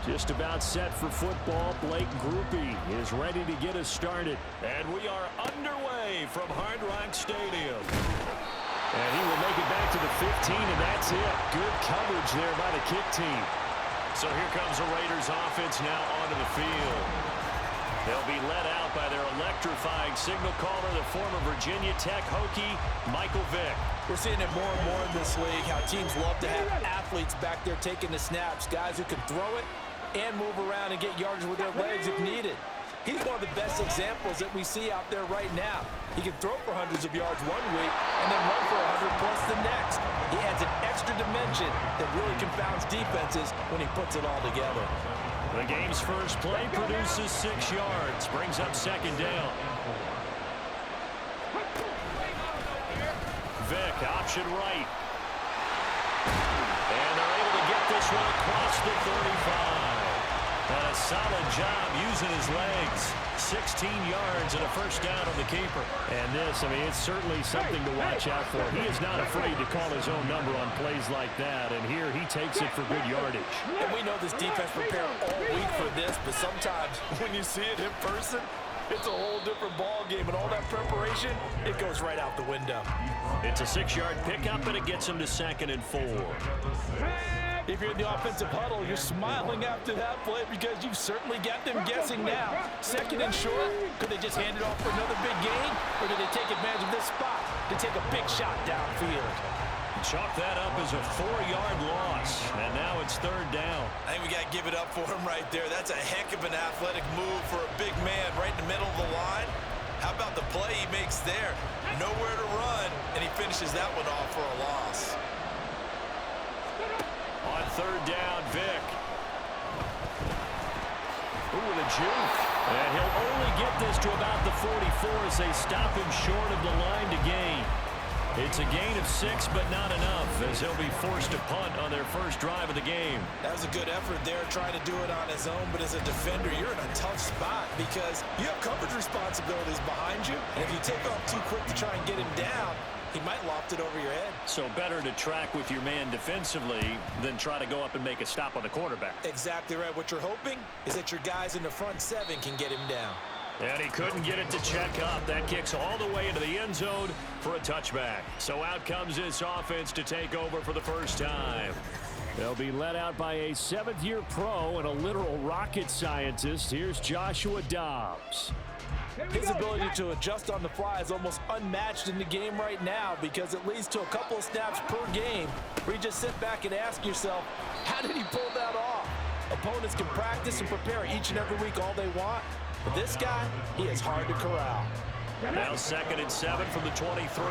Just about set for football. Blake Groupie is ready to get us started. And we are underway from Hard Rock Stadium. And he will make it back to the 15, and that's it. Good coverage there by the kick team. So here comes the Raiders offense now onto the field. They'll be led out by their electrifying signal caller, the former Virginia Tech Hokie, Michael Vick. We're seeing it more and more in this league, how teams love to have athletes back there taking the snaps, guys who can throw it and move around and get yardage with their legs if needed. He's one of the best examples that we see out there right now. He can throw for hundreds of yards one week and then run for 100 plus the next. He adds an extra dimension that really confounds defenses when he puts it all together. The game's first play produces 6 yards, brings up second down. Vick, option right. And they're able to get this one across the 35. And a solid job using his legs. 16 yards and a first down on the keeper. And this, I mean, it's certainly something to watch out for. He is not afraid to call his own number on plays like that. And here he takes it for good yardage. And we know this defense prepared all week for this, but sometimes when you see it in person, it's a whole different ball game, and all that preparation, it goes right out the window. It's a 6-yard pickup, and it gets him to 2nd and 4. If you're in the offensive huddle, you're smiling after that play because you've certainly got them guessing now. 2nd and short, could they just hand it off for another big gain, or do they take advantage of this spot to take a big shot downfield? Chalk that up as a 4-yard loss, and now it's 3rd down. I think we got to give it up for him right there. That's a heck of an athletic move for a big man right in the middle of the line. How about the play he makes there? Nowhere to run, and he finishes that one off for a loss. On 3rd down, Vick. Ooh, with a juke. And he'll only get this to about the 44 as they stop him short of the line to gain. It's a gain of 6, but not enough, as he'll be forced to punt on their first drive of the game. That was a good effort there, trying to do it on his own, but as a defender, you're in a tough spot because you have coverage responsibilities behind you, and if you take off too quick to try and get him down, he might loft it over your head. So better to track with your man defensively than try to go up and make a stop on the quarterback. Exactly right. What you're hoping is that your guys in the front 7 can get him down. And he couldn't get it to check up. That kicks all the way into the end zone for a touchback. So out comes this offense to take over for the first time. They'll be led out by a 7th-year pro and a literal rocket scientist. Here's Joshua Dobbs. His ability to adjust on the fly is almost unmatched in the game right now because it leads to a couple of snaps per game where you just sit back and ask yourself, how did he pull that off? Opponents can practice and prepare each and every week all they want. But this guy, he is hard to corral. Now 2nd and 7 from the 23.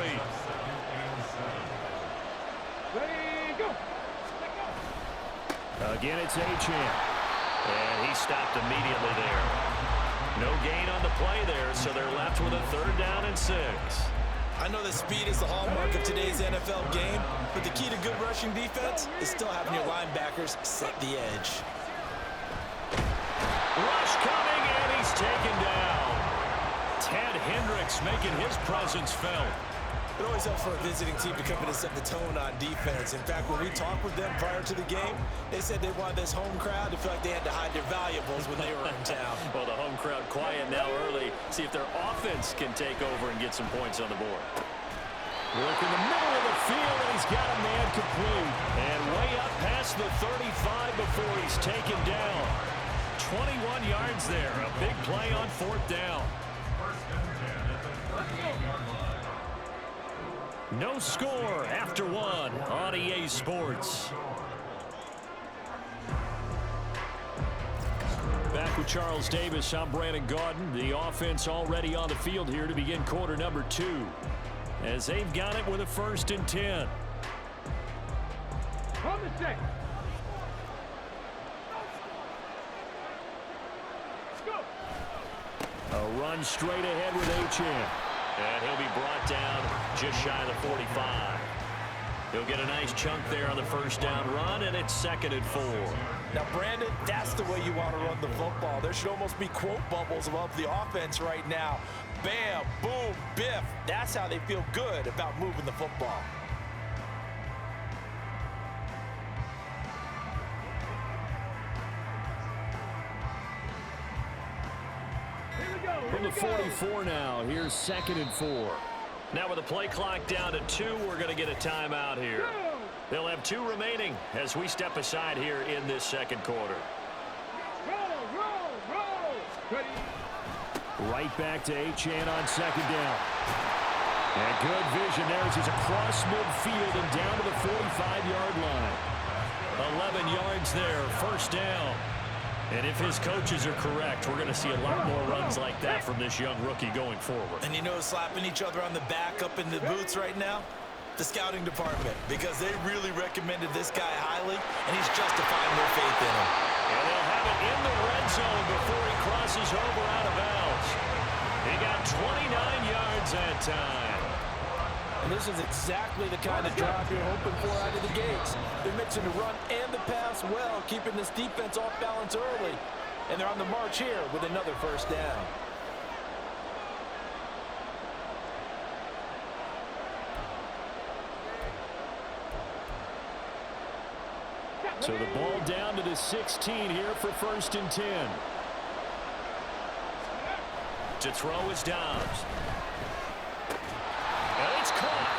Again, it's Achane. And he stopped immediately there. No gain on the play there, so they're left with a 3rd down and 6. I know that speed is the hallmark of today's NFL game, but the key to good rushing defense is still having your linebackers set the edge. Rush coming, and he's taken down. Ted Hendricks making his presence felt. It always helps for a visiting team to come in and set the tone on defense. In fact, when we talked with them prior to the game, they said they wanted this home crowd to feel like they had to hide their valuables when they were in town. Well, the home crowd quiet now early. See if their offense can take over and get some points on the board. Work in the middle of the field, and he's got a man complete. And way up past the 35 before he's taken down. 21 yards there. A big play on 4th down. No score after 1 on EA Sports. Back with Charles Davis, I'm Brandon Gaudin. The offense already on the field here to begin quarter number 2. As they've got it with a 1st and 10. From the 6. A run straight ahead with Achane. And he'll be brought down just shy of the 45. He'll get a nice chunk there on the 1st down run, and it's 2nd and 4. Now, Brandon, that's the way you want to run the football. There should almost be quote bubbles above the offense right now. Bam, boom, biff. That's how they feel good about moving the football. the 44 now. Here's 2nd and 4. Now with the play clock down to 2, we're going to get a timeout here. They'll have 2 remaining as we step aside here in this second quarter. Right back to Achane on 2nd down. And good vision there as he's across midfield and down to the 45-yard line. 11 yards there, 1st down. And if his coaches are correct, we're going to see a lot more runs like that from this young rookie going forward. And you know, slapping each other on the back up in the boots right now? The scouting department, because they really recommended this guy highly, and he's justifying their faith in him. And they'll have it in the red zone before he crosses over out of bounds. He got 29 yards that time. And this is exactly the kind of drive you're hoping for out of the gates. They're mixing the run and the pass well, keeping this defense off balance early. And they're on the march here with another 1st down. So the ball down to the 16 here for 1st and 10. To throw is Dobbs. And it's caught.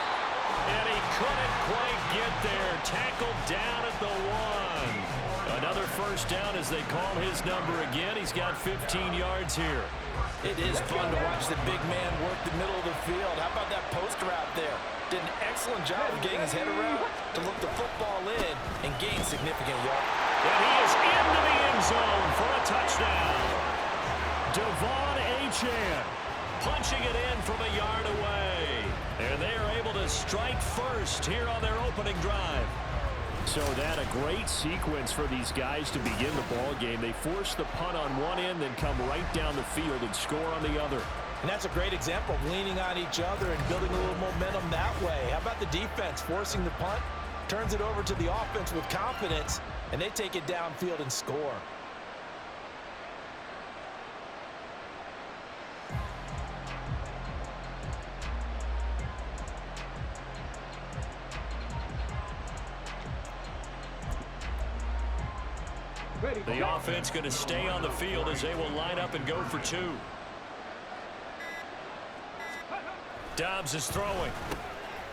And he couldn't quite get there. Tackled down at the 1. Another 1st down as they call his number again. He's got 15 yards here. It is fun to watch the big man work the middle of the field. How about that post route there? Did an excellent job of getting his head around to look the football in and gain significant yards. And he is into the end zone for a touchdown. Devon Achane Punching it in from a yard away. And they are able to strike first here on their opening drive. So that a great sequence for these guys to begin the ball game. They force the punt on one end, then come right down the field and score on the other. And that's a great example of leaning on each other and building a little momentum that way. How about the defense forcing the punt, turns it over to the offense with confidence, and they take it downfield and score. The offense going to stay on the field as they will line up and go for 2. Dobbs is throwing.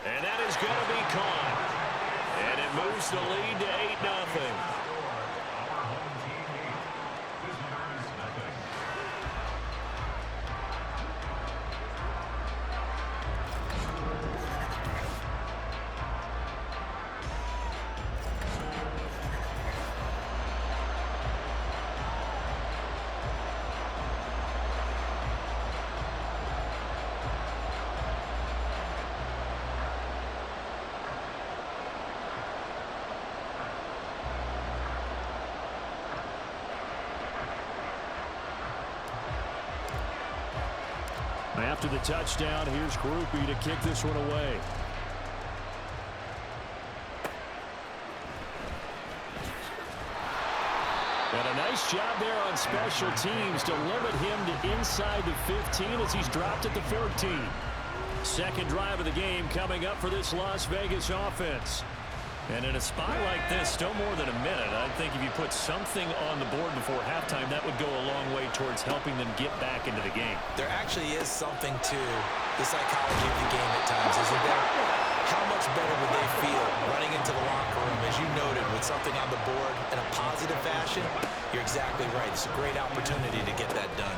And that is going to be caught. And it moves the lead to 8-0. After the touchdown, here's Groupie to kick this one away. And a nice job there on special teams to limit him to inside the 15 as he's dropped at the 13. Second drive of the game coming up for this Las Vegas offense. And in a spot like this, still more than a minute, I think if you put something on the board before halftime, that would go a long way towards helping them get back into the game. There actually is something to the psychology of the game at times, isn't there? How much better would they feel running into the locker room, as you noted, with something on the board in a positive fashion? You're exactly right. It's a great opportunity to get that done.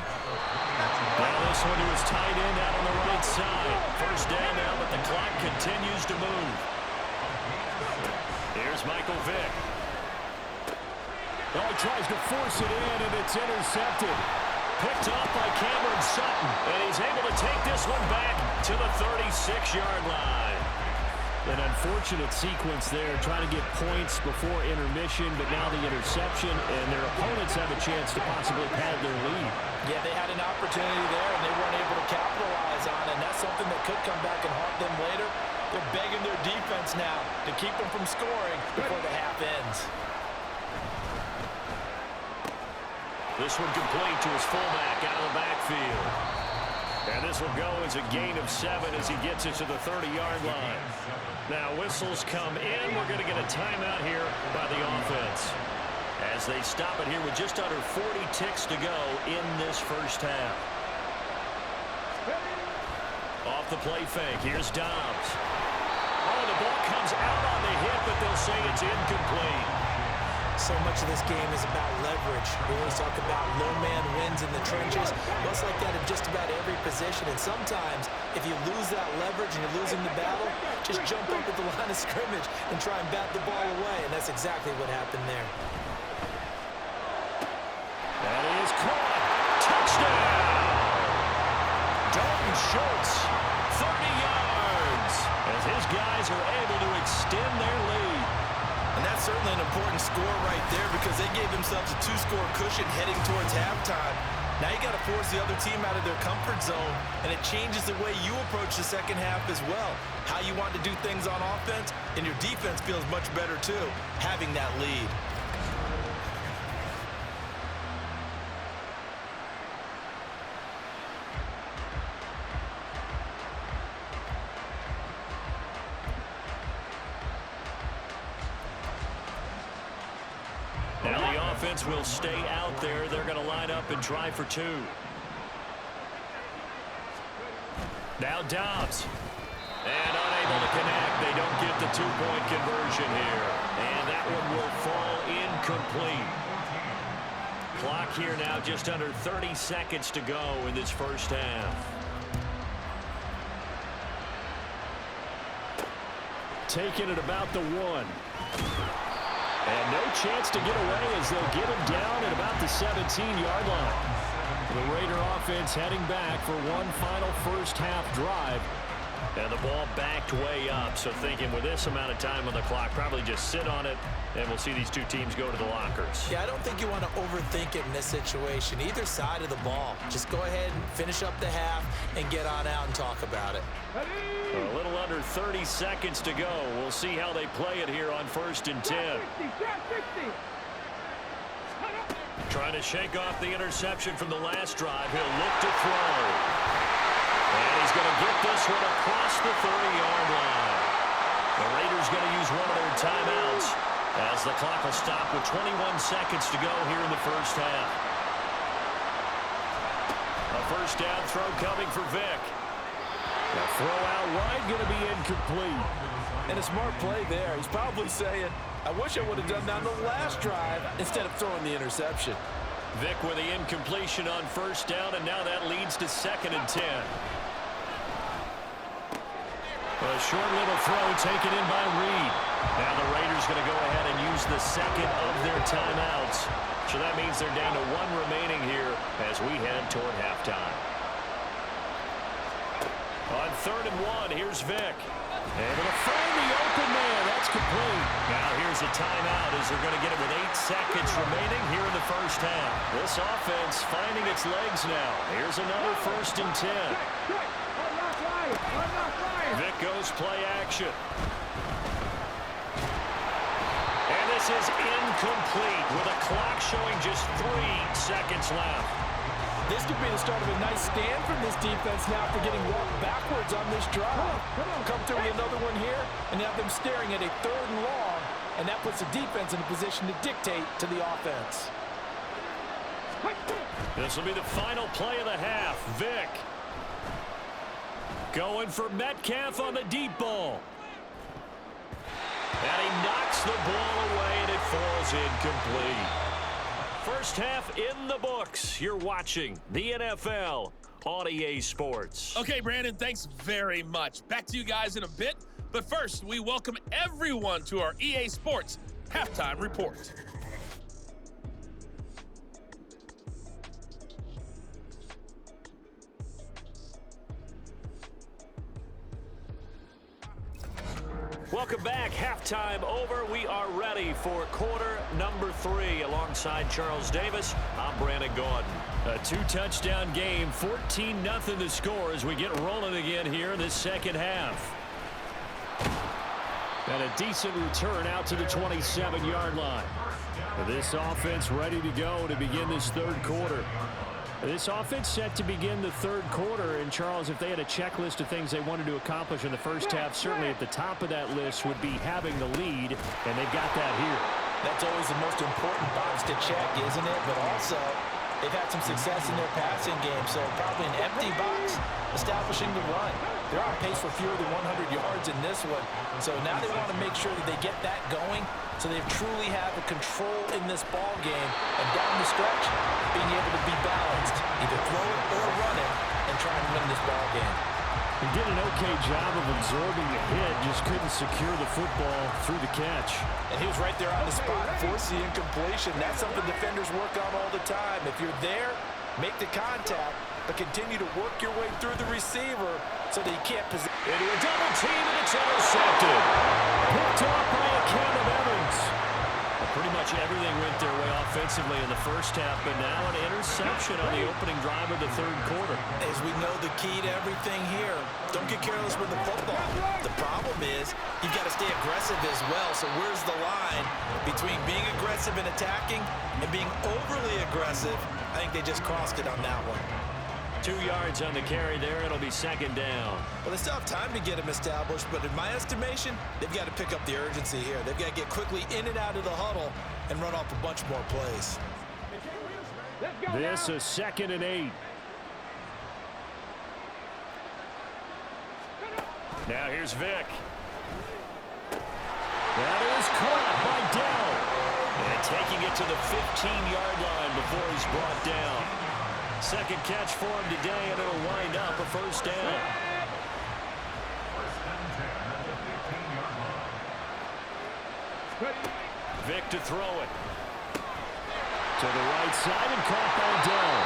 Now this one to his tight end out on the right side. First down now, but the clock continues to move. Here's Michael Vick. Oh, he tries to force it in, and it's intercepted. Picked off by Cameron Sutton, and he's able to take this one back to the 36-yard line. An unfortunate sequence there, trying to get points before intermission, but now the interception, and their opponents have a chance to possibly pad their lead. Yeah, they had an opportunity there, and they weren't able to capitalize on it, and that's something that could come back and haunt them later. They're begging their defense now to keep them from scoring before the half ends. This one complete to his fullback out of the backfield. And this will go as a gain of 7 as he gets it to the 30-yard line. Now whistles come in. We're going to get a timeout here by the offense as they stop it here with just under 40 ticks to go in this first half. Off the play fake. Here's Dobbs. Oh, the ball comes out on the hit, but they'll say it's incomplete. So much of this game is about leverage. We always talk about low man wins in the trenches. Well, it's like that in just about every position. And sometimes, if you lose that leverage and you're losing the battle, just jump up at the line of scrimmage and try and bat the ball away. And that's exactly what happened there. That is caught. Touchdown! Dalton Schultz, 30 yards, as his guys are able to extend their lead. And that's certainly an important score right there because they gave themselves a 2-score cushion heading towards halftime. Now you got to force the other team out of their comfort zone, and it changes the way you approach the second half as well. How you want to do things on offense, and your defense feels much better too, having that lead. Now the offense will stay out there. They're going to line up and try for 2. Now Dobbs. And unable to connect. They don't get the 2-point conversion here. And that one will fall incomplete. Clock here now just under 30 seconds to go in this first half. Taking it about the 1. And no chance to get away as they'll get him down at about the 17-yard line. The Raider offense heading back for one final first-half drive. And the ball backed way up. So thinking with this amount of time on the clock, probably just sit on it, and we'll see these two teams go to the lockers. Yeah, I don't think you want to overthink it in this situation. Either side of the ball. Just go ahead and finish up the half and get on out and talk about it. A little under 30 seconds to go. We'll see how they play it here on 1st and 10. Trying to shake off the interception from the last drive. He'll look to throw. And he's going to get this one across the 30-yard line. The Raiders going to use one of their timeouts as the clock will stop with 21 seconds to go here in the first half. A first down throw coming for Vick. The throw out wide going to be incomplete. And a smart play there. He's probably saying, I wish I would have done that on the last drive instead of throwing the interception. Vick with the incompletion on first down, and now that leads to 2nd and 10. A short little throw taken in by Reed. Now the Raiders going to go ahead and use the second of their timeouts. So that means they're down to 1 remaining here as we head toward halftime. On 3rd and 1, here's Vick. Able to find the open man. That's complete. Now here's a timeout as they're going to get it with 8 seconds remaining here in the first half. This offense finding its legs now. Here's another 1st and 10. Vick goes play action. And this is incomplete with a clock showing just 3 seconds left. This could be the start of a nice stand from this defense now after getting walked backwards on this drive. Come through with another one here and have them staring at a 3rd and long, and that puts the defense in a position to dictate to the offense. This will be the final play of the half. Vick going for Metcalf on the deep ball. And he knocks the ball away, and it falls incomplete. First half in the books. You're watching the NFL on EA Sports. Okay, Brandon, thanks very much. Back to you guys in a bit. But first, we welcome everyone to our EA Sports Halftime Report. Welcome back. Halftime over. We are ready for quarter number 3. Alongside Charles Davis, I'm Brandon Gordon. A 2-touchdown game, 14-0 the score as we get rolling again here in this second half. And a decent return out to the 27-yard line. This offense ready to go to begin this 3rd quarter. This offense set to begin the 3rd quarter, and Charles, if they had a checklist of things they wanted to accomplish in the first half, certainly at the top of that list would be having the lead, and they've got that here. That's always the most important box to check, isn't it? But also, They've had some success in their passing game, so probably an empty box, establishing the run. They're on pace for fewer than 100 yards in this one, so now they want to make sure that they get that going so they truly have a control in this ball game, and down the stretch, being able to be balanced, either throw it or run it, and try and win this ball game. He did an okay job of absorbing the hit, just couldn't secure the football through the catch. And he was right there on the spot, force the incompletion. That's something defenders work on all the time. If you're there, make the contact, but continue to work your way through the receiver so that he can't possess. Into a double team, and it's intercepted. Picked off by a count of Evans. Pretty much everything went their way offensively in the first half, but now an interception on the opening drive of the third quarter. As we know, the key to everything here, don't get careless with the football. The problem is you've got to stay aggressive as well. So where's the line between being aggressive and attacking and being overly aggressive? I think they just crossed it on that one. 2 yards on the carry there. It'll be second down. Well, they still have time to get him established, but in my estimation, they've got to pick up the urgency here. They've got to get quickly in and out of the huddle and run off a bunch more plays. This is 2nd and 8. Now here's Vick. That is caught by Dell. And taking it to the 15-yard line before he's brought down. Second catch for him today, and it'll wind up a first down. Vick to throw it. To the right side and caught by Dell.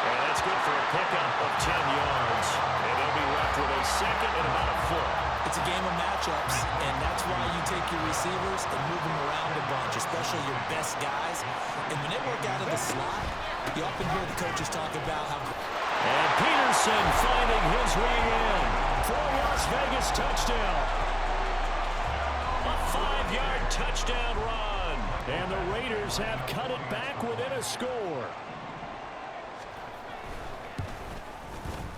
And that's good for a pickup of 10 yards. And they'll be left with a second and about a foot. It's a game of matchups, and that's why you take your receivers and move them around a bunch, especially your best guys. And when they work out of the slot, you often hear the coaches talk about how... And Peterson finding his way in for a Las Vegas touchdown. A 5-yard touchdown run. And the Raiders have cut it back within a score.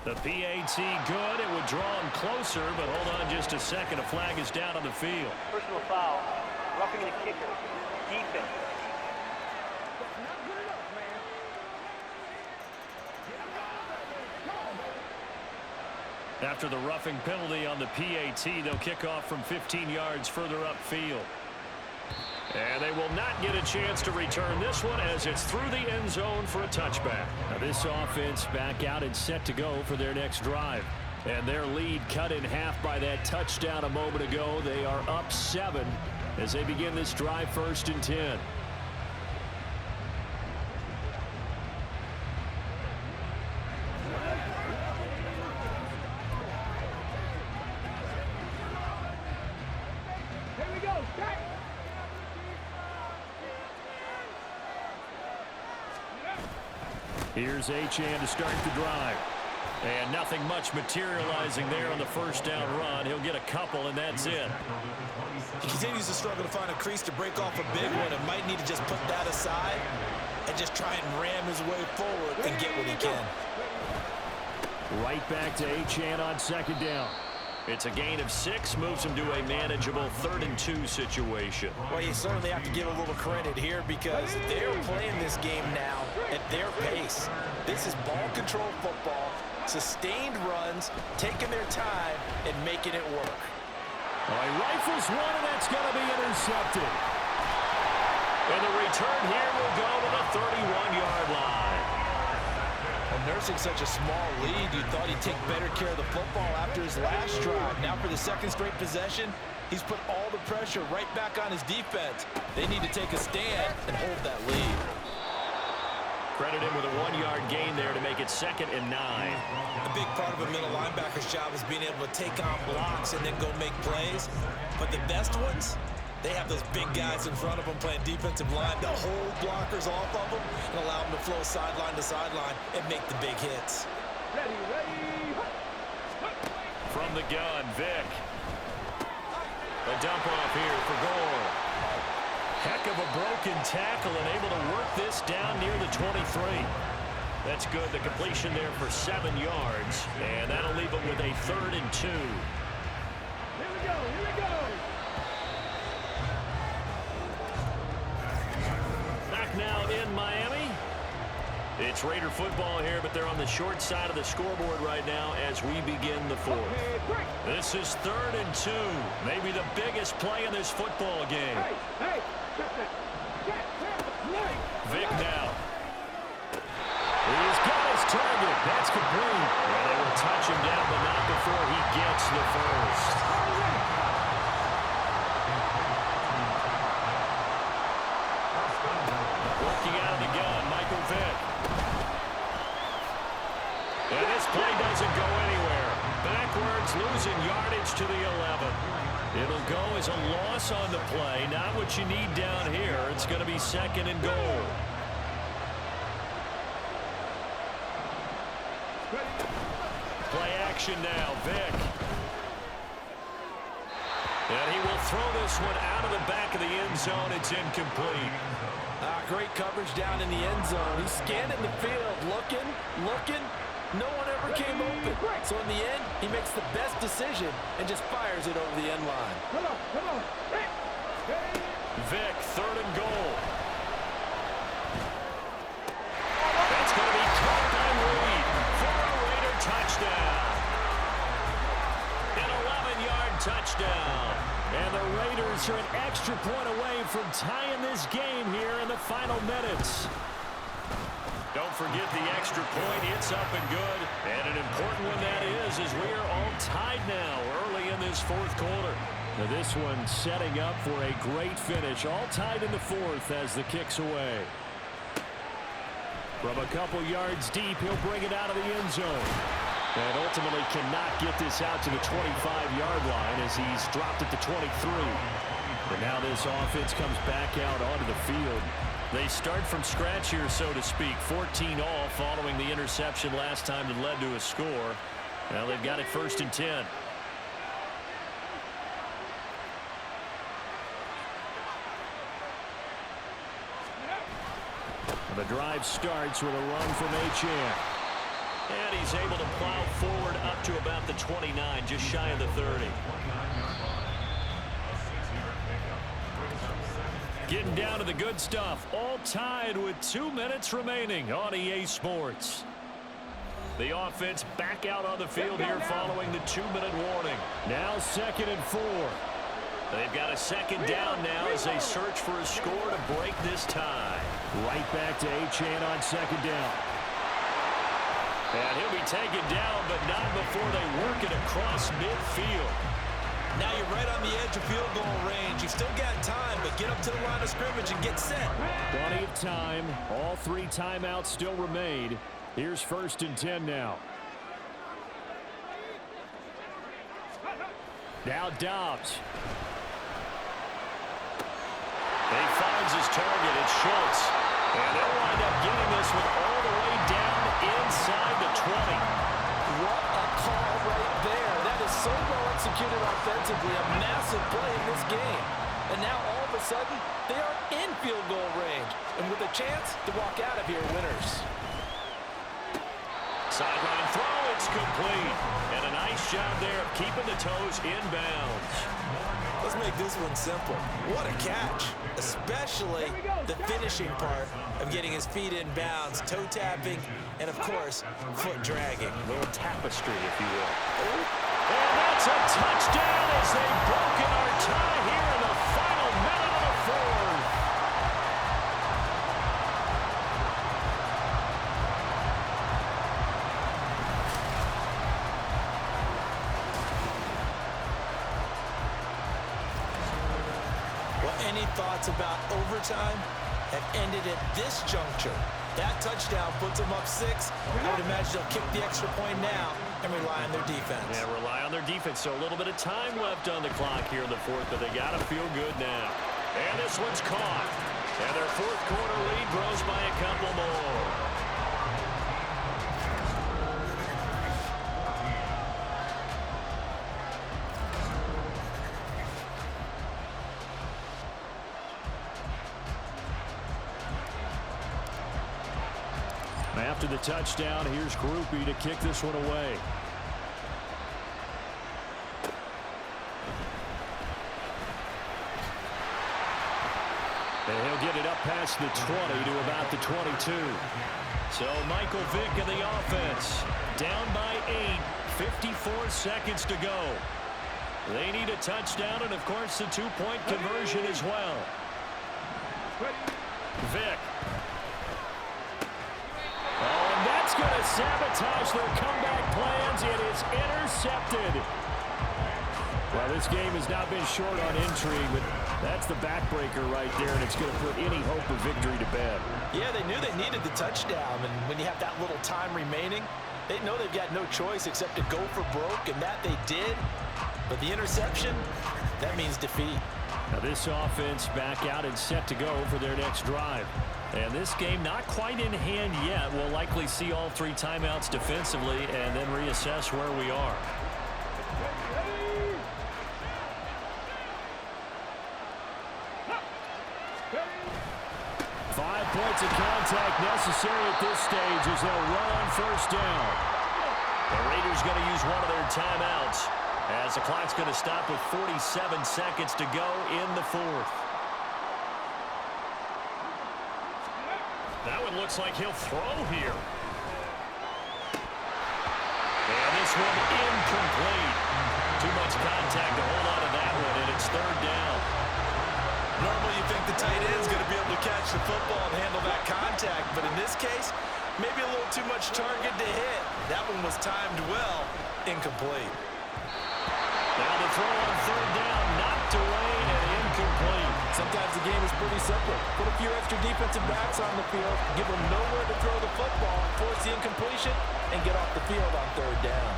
The PAT good. It would draw him closer, but hold on just a second. A flag is down on the field. Personal foul. Roughing the kicker. Defense. After the roughing penalty on the PAT, they'll kick off from 15 yards further upfield. And they will not get a chance to return this one as it's through the end zone for a touchback. Now this offense back out and set to go for their next drive. And their lead cut in half by that touchdown a moment ago. They are up 7 as they begin this drive, 1st and 10. Here's Achane to start the drive. And nothing much materializing there on the first down run. He'll get a couple, and that's it. He continues to struggle to find a crease to break off a big one, and might need to just put that aside and just try and ram his way forward and get what he can. Right back to Achane on 2nd down. It's a gain of 6, moves him to a manageable 3rd and 2 situation. Well, you certainly have to give a little credit here because they're playing this game now at their pace. This is ball control football, sustained runs, taking their time, and making it work. Well, he rifles one, and that's going to be intercepted. And the return here will go to the 31-yard line. Nursing such a small lead, you thought he'd take better care of the football after his last drive. Now for the 2nd straight possession, he's put all the pressure right back on his defense. They need to take a stand and hold that lead. Credit him with a 1-yard gain there to make it 2nd and 9. A big part of a middle linebacker's job is being able to take on blocks and then go make plays. But the best ones, they have those big guys in front of them playing defensive line to hold blockers off of them and allow them to flow sideline to sideline and make the big hits. From the gun, Vick. A dump off here for Gore. Heck of a broken tackle and able to work this down near the 23. That's good. The completion there for 7 yards. And that'll leave them with a 3rd and 2. Here we go. Here we go. Back now in Miami. It's Raider football here, but they're on the short side of the scoreboard right now as we begin the fourth. This is 3rd and 2. Maybe the biggest play in this football game. Vic now. He's got his target. That's complete. Well, they will touch him down, but not before he gets the first. Working out of the gun, Michael Vick. And this play doesn't go anywhere. Backwards, losing yardage to the 11. It'll go as a loss on the play. Not what you need down here. It's going to be 2nd and goal. Play action now, Vick. And he will throw this one out of the back of the end zone. It's incomplete. Great coverage down in the end zone. He's scanning the field, looking. No one ever came open. So in the end, he makes the best decision and just fires it over the end line. Vick, 3rd and goal. That's going to be caught by Reed for a Raider touchdown. An 11-yard touchdown. And the Raiders are an extra point away from tying this game here in the final minutes. Don't forget the extra point. It's up and good. And an important one that is, as we are all tied now early in this 4th quarter. Now this one setting up for a great finish. All tied in the 4th as the kick's away. From a couple yards deep, he'll bring it out of the end zone. And ultimately cannot get this out to the 25-yard line as he's dropped it to 23. And now this offense comes back out onto the field. They start from scratch here, so to speak. 14 all following the interception last time that led to a score. Now they've got it 1st and 10. The drive starts with a run from Achane. And he's able to plow forward up to about the 29, just shy of the 30. Getting down to the good stuff. All tied with 2 minutes remaining on EA Sports. The offense back out on the field here following the 2-minute warning. Now 2nd and 4. They've got a 2nd down now as they search for a score to break this tie. Right back to Achane on 2nd down. And he'll be taken down, but not before they work it across midfield. Now you're right on the edge of field goal range. You've still got time, but get up to the line of scrimmage and get set. Plenty of time. All 3 timeouts still remain. Here's 1st and 10 now. Now Dobbs. He finds his target. It's Schultz. And they'll wind up getting this one all the way down inside the 20. What a call right there. That is so well executed offensively. A massive play in this game. And now all of a sudden, they are in field goal range. And with a chance to walk out of here winners. Sideline throw. It's complete. And a nice job there of keeping the toes inbounds. Let's make this one simple. What a catch. Especially the finishing part of getting his feet in bounds, toe tapping, and of course, foot dragging. A little tapestry, if you will. And that's a touchdown as they've broken our tie here in the final minute of the 4th. Any thoughts about overtime have ended at this juncture? That touchdown puts them up 6. I would imagine they'll kick the extra point now and rely on their defense. Yeah, rely on their defense. So a little bit of time left on the clock here in the 4th, but they got to feel good now. And this one's caught. And their 4th quarter lead grows by a couple more. After the touchdown, here's Groupie to kick this one away. And he'll get it up past the 20 to about the 22. So Michael Vick in the offense. Down by 8. 54 seconds to go. They need a touchdown and, of course, the two-point conversion as well. Vick. Oh, and that's going to sabotage their comeback plans. It is intercepted. Well, this game has not been short on intrigue, but that's the backbreaker right there, and it's going to put any hope of victory to bed. Yeah, they knew they needed the touchdown, and when you have that little time remaining, they know they've got no choice except to go for broke, and that they did. But the interception, that means defeat. Now this offense back out and set to go for their next drive. And this game not quite in hand yet. We'll likely see all 3 timeouts defensively and then reassess where we are. Five points of contact necessary at this stage as they'll run on first down. The Raiders going to use one of their timeouts as the clock's going to stop with 47 seconds to go in the 4th. That one looks like he'll throw here. And this one incomplete. Too much contact to hold on to that one, and it's 3rd down. Normally you think the tight end's going to be able to catch the football and handle that contact, but in this case, maybe a little too much target to hit. That one was timed well. Incomplete. Now the throw on 3rd down, knocked away and incomplete. Sometimes the game is pretty simple. Put a few extra defensive backs on the field, give them nowhere to throw the football, force the incompletion, and get off the field on 3rd down.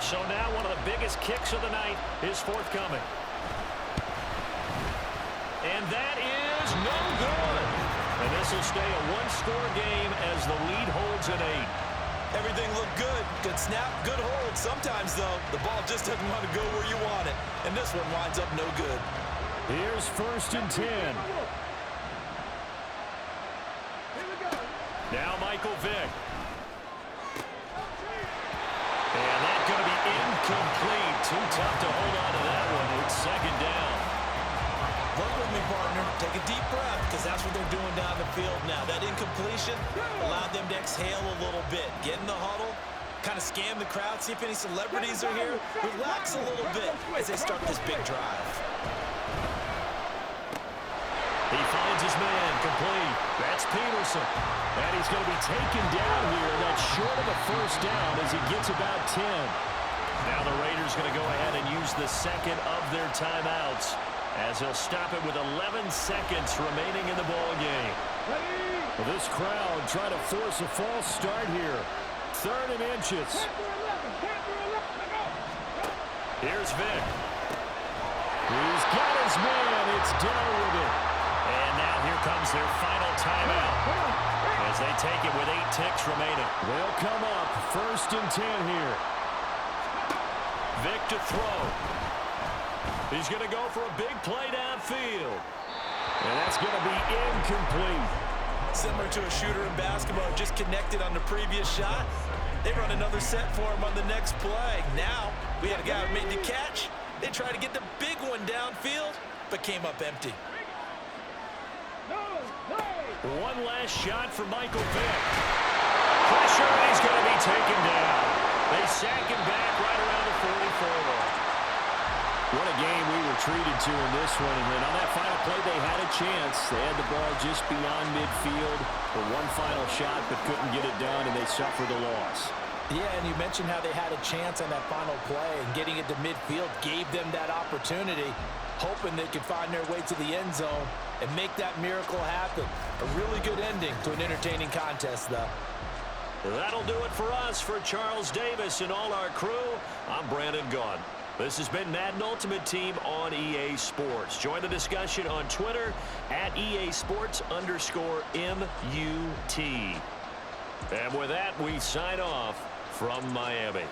So now one of the biggest kicks of the night is forthcoming. And that is no good. And this will stay a one-score game as the lead holds at 8. Everything looked good. Good snap, good hold. Sometimes, though, the ball just doesn't want to go where you want it. And this one winds up no good. Here's 1st and 10. Now Michael Vick. And that's going to be incomplete. Too tough to hold on to that one. It's 2nd down. Work with me, partner. Take a deep breath, because that's what they're doing down the field now. That incompletion allowed them to exhale a little bit. Get in the huddle, kind of scan the crowd, see if any celebrities are here. Relax a little bit as they start this big drive. He finds his man, complete. That's Peterson. And he's going to be taken down here. That's short of a 1st down as he gets about 10. Now the Raiders going to go ahead and use the 2nd of their timeouts as he'll stop it with 11 seconds remaining in the ball game. Well, this crowd trying to force a false start here. 3rd and inches. Here's Vick. He's got his man. It's down with it. And now here comes their final timeout as they take it with 8 ticks remaining. They'll come up 1st and 10 here. Vick to throw. He's going to go for a big play downfield. And that's going to be incomplete. Similar to a shooter in basketball, just connected on the previous shot. They run another set for him on the next play. Now, we had a guy who made the catch. They tried to get the big one downfield, but came up empty. One last shot for Michael Vick. Pressure, and he's going to be taken down. They sack him back right around the 44. What a game we were treated to in this one. And then on that final play, they had a chance. They had the ball just beyond midfield for one final shot, but couldn't get it done, and they suffered the loss. Yeah, and you mentioned how they had a chance on that final play, and getting it to midfield gave them that opportunity, hoping they could find their way to the end zone and make that miracle happen. A really good ending to an entertaining contest, though. That'll do it for us. For Charles Davis and all our crew, I'm Brandon Gaughan. This has been Madden Ultimate Team on EA Sports. Join the discussion on Twitter at EA Sports_MUT. And with that, we sign off from Miami.